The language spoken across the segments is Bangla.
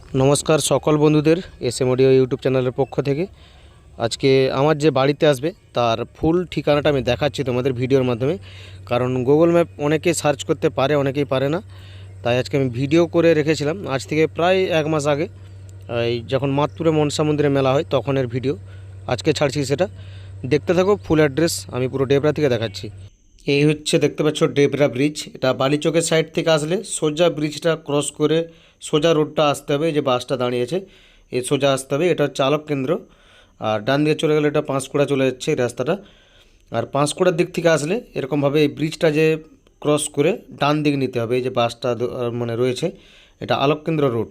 নমস্কার সকল বন্ধুদের এসএম অডিও ইউটিউব চ্যানেলের পক্ষ থেকে আজকে আমার যে বাড়িতে আসবে তার ফুল ঠিকানাটা আমি দেখাচ্ছি তোমাদের ভিডিওর মাধ্যমে। কারণ গুগল ম্যাপ অনেকে সার্চ করতে পারে, অনেকেই পারে না, তাই আজকে আমি ভিডিও করে রেখেছিলাম আজ থেকে প্রায় 1 মাস আগে, এই যখন মাতপুরে মনসা মন্দিরে মেলা হয় তখনের ভিডিও আজকে ছাড়ছি। সেটা দেখতে থাকো, ফুল অ্যাড্রেস আমি পুরো ডেবরা থেকে দেখাচ্ছি। এই হচ্ছে দেখতে পাচ্ছ ডেবরা ব্রিজ। এটা বালিচকের সাইড থেকে আসলে সোজা ব্রিজটা ক্রস করে সোজা রোডটা আসতে হবে। এই যে বাসটা দাঁড়িয়েছে এই সোজা আসতে হবে, এটা চালক কেন্দ্র। আর ডান দিকে চলে গেলে এটা পাঁশকুড়া চলে যাচ্ছে এই রাস্তাটা। আর পাঁশকুড়ার দিক থেকে আসলে এরকমভাবে এই ব্রিজটা যে ক্রস করে ডান দিক নিতে হবে। এই যে বাসটা মানে রয়েছে, এটা আলোককেন্দ্র রোড।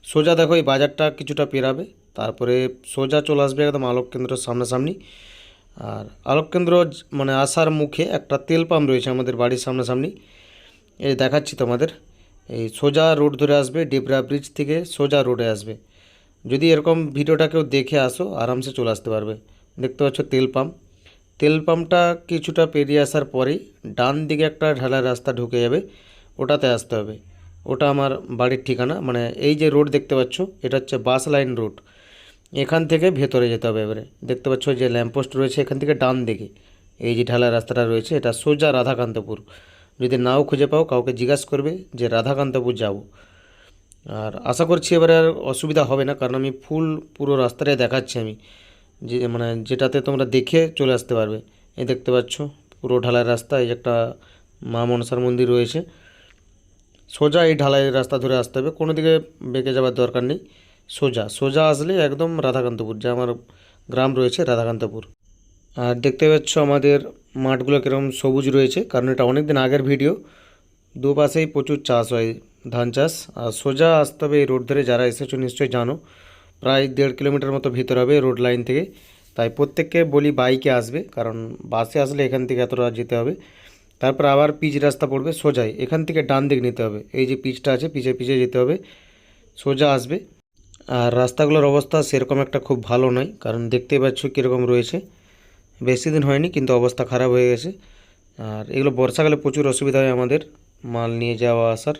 সোজা দেখো এই বাজারটা কিছুটা পেরাবে, তারপরে সোজা চলে আসবে একদম আলোককেন্দ্র সামনাসামনি। আর আলোককেন্দ্র মানে আসার মুখে একটা তেল পাম্প রয়েছে আমাদের বাড়ির সামনাসামনি। এই দেখাচ্ছি তোমাদের, এই সোজা রোড ধরে আসবে, ডেবরা ব্রিজ থেকে সোজা রোডে আসবে। যদি এরকম ভিডিওটা কেউ দেখে আসো আরামসে চলে আসতে পারবে। দেখতে পাচ্ছ তেল পাম্প। তেল পাম্পটা কিছুটা পেরিয়ে আসার পরেই ডান দিকে একটা ঢালাই রাস্তা ঢুকে যাবে, ওটাতে আসতে হবে। ওটা আমার বাড়ির ঠিকানা। মানে এই যে রোড দেখতে পাচ্ছ এটা হচ্ছে বাস লাইন রোড। এখান থেকে ভেতরে যেতে হবে। এবারে দেখতে পাচ্ছ যে ল্যাম্পপোস্ট রয়েছে, এখান থেকে ডান দিকে এই যে ঢালাই রাস্তাটা রয়েছে এটা সোজা রাধাকান্তপুর। যদি নাও খুঁজে পাও কাউকে জিজ্ঞাসা করবে যে রাধাকান্তপুর যাব। আর আশা করছি এবারে আর অসুবিধা হবে না, কারণ আমি পুরো রাস্তাটাই দেখাচ্ছি আমি, যে মানে যেটাতে তোমরা দেখে চলে আসতে পারবে। এই দেখতে পাচ্ছ পুরো ঢালাই রাস্তা। এই যে একটা মা মনসার মন্দির রয়েছে, সোজা এই ঢালাই রাস্তা ধরে আসতে হবে, কোনো দিকে বেঁকে যাওয়ার দরকার নেই। সোজা সোজা আসলে একদম রাধাকান্তপুর, যে আমার গ্রাম রয়েছে রাধাকান্তপুর। আর দেখতে পাচ্ছ আমাদের মাঠগুলো কীরকম সবুজ রয়েছে, কারণ এটা অনেক দিন আগের ভিডিও। দুপাশেই প্রচুর চাষ হয়, ধান চাষ। আর সোজা আসতে হবে এই রোড ধরে। যারা এসেছো নিশ্চয়ই জানো, প্রায় 1.5 কিলোমিটার মতো ভিতর হবে রোড লাইন থেকে। তাই প্রত্যেককে বলি বাইকে আসবে, কারণ বাসে আসলে এখান থেকে এতটা যেতে হবে। তারপর আবার পিচ রাস্তা পড়বে সোজাই, এখান থেকে ডান দিক নিতে হবে। এই যে পিচটা আছে পিছে পিছে যেতে হবে, সোজা আসবে। আর রাস্তাগুলোর অবস্থা সেরকম একটা খুব ভালো নয়, কারণ দেখতেই পাচ্ছ কীরকম রয়েছে। বেশি দিন হয়নি কিন্তু অবস্থা খারাপ হয়ে গেছে। আর এগুলো বর্ষাকালে প্রচুর অসুবিধা হয় আমাদের মাল নিয়ে যাওয়া আসার।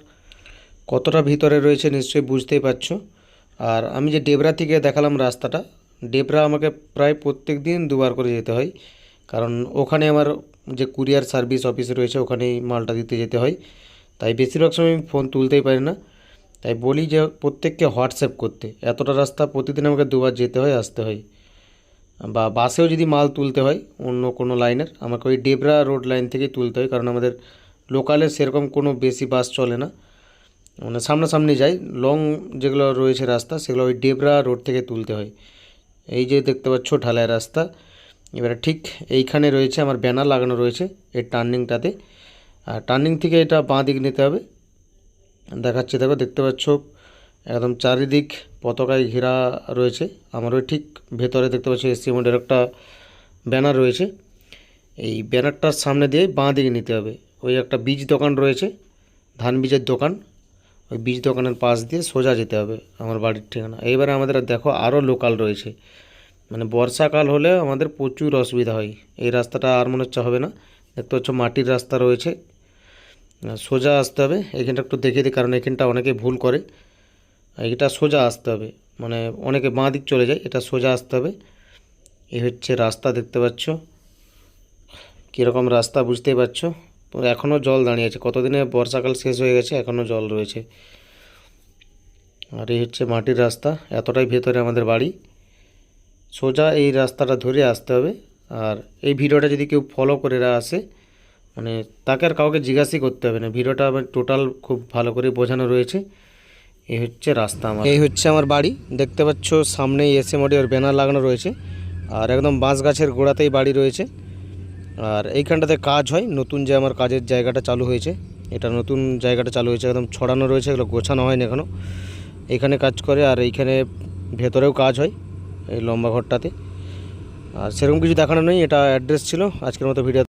কতটা ভিতরে রয়েছে নিশ্চয়ই বুঝতেই পারছো। আর আমি যে ডেবরা থেকে দেখালাম রাস্তাটা, ডেবরা আমাকে প্রায় প্রত্যেক দিন 2বার করে যেতে হয়, কারণ ওখানে আমার যে কুরিয়ার সার্ভিস অফিস রয়েছে ওখানেই মালটা দিতে যেতে হয়। তাই বেশিরভাগ সময় আমি ফোন তুলতেই পারি না। তাই বলি যে প্রত্যেককে হোয়াটসঅ্যাপ করতে। এতটা রাস্তা প্রতিদিন আমাকে 2বার যেতে হয়, আসতে হয়। বা বাসেও যদি মাল তুলতে হয় অন্য কোনো লাইনের, আমাকে ওই ডেবরা রোড লাইন থেকেই তুলতে হয়, কারণ আমাদের লোকালে সেরকম কোনো বেশি বাস চলে না, মানে সামনাসামনি যায়। লং যেগুলো রয়েছে রাস্তা সেগুলো ওই ডেবরা রোড থেকে তুলতে হয়। এই যে দেখতে পাচ্ছ ঢালাই রাস্তা। এবারে ঠিক এইখানে রয়েছে আমার ব্যানার লাগানো রয়েছে এই টার্নিংটাতে। আর টার্নিং থেকে এটা বাঁ দিক নিতে হবে। দেখাচ্ছে দেখো, দেখতে পাচ্ছ একদম চারিদিক পতাকায় ঘেরা রয়েছে। আমার ওই ঠিক ভেতরে দেখতে পাচ্ছি এসসিএমের একটা ব্যানার রয়েছে। এই ব্যানারটার সামনে দিয়ে বাঁ দিকে নিতে হবে। ওই একটা বীজ দোকান রয়েছে, ধান বীজের দোকান, ওই বীজ দোকানের পাশ দিয়ে সোজা যেতে হবে আমার বাড়ির ঠিকানা। এইবারে আমাদের দেখো আরও লোকাল রয়েছে, মানে বর্ষাকাল হলে আমাদের প্রচুর অসুবিধা হয়। এই রাস্তাটা আর মনে হচ্ছে হবে না। দেখতে পাচ্ছ মাটির রাস্তা রয়েছে, সোজা আসতে হবে। এখানটা একটু দেখে দিই, কারণ এখানটা অনেকে ভুল করে। এটা সোজা আসতে হবে, মানে অনেকে বাঁ দিক চলে যায়, এটা সোজা আসতে হবে। এই হচ্ছে রাস্তা, দেখতে পাচ্ছ কীরকম রাস্তা বুঝতেই পারছো। এখনও জল দাঁড়িয়ে আছে, কতদিনে বর্ষাকাল শেষ হয়ে গেছে এখনও জল রয়েছে। আর এই হচ্ছে মাটির রাস্তা, এতটাই ভেতরে আমাদের বাড়ি। সোজা এই রাস্তাটা ধরে আসতে হবে। আর এই ভিডিওটা যদি কেউ ফলো করে আসে, মানে তাকে আর কাউকে জিজ্ঞাসাই করতে হবে না, ভিডিওটা আমার টোটাল খুব ভালো করে বোঝানো রয়েছে। এই হচ্ছে রাস্তা আমার, এই হচ্ছে আমার বাড়ি। দেখতে পাচ্ছ সামনেই এসএম অডিওর ব্যানার লাগানো রয়েছে, আর একদম বাঁশ গাছের গোড়াতেই বাড়ি রয়েছে। আর এইখানটাতে কাজ হয়, নতুন যে আমার কাজের জায়গাটা চালু হয়েছে, এটা নতুন জায়গাটা চালু হয়েছে, একদম ছড়ানো রয়েছে, এগুলো গোছানো হয়নি এখনও। এইখানে কাজ করে, আর এইখানে ভেতরেও কাজ হয় এই লম্বা ঘরটাতে। আর সেরকম কিছু দেখানো নেই, এটা অ্যাড্রেস ছিল। আজকের মতো ভিডিও।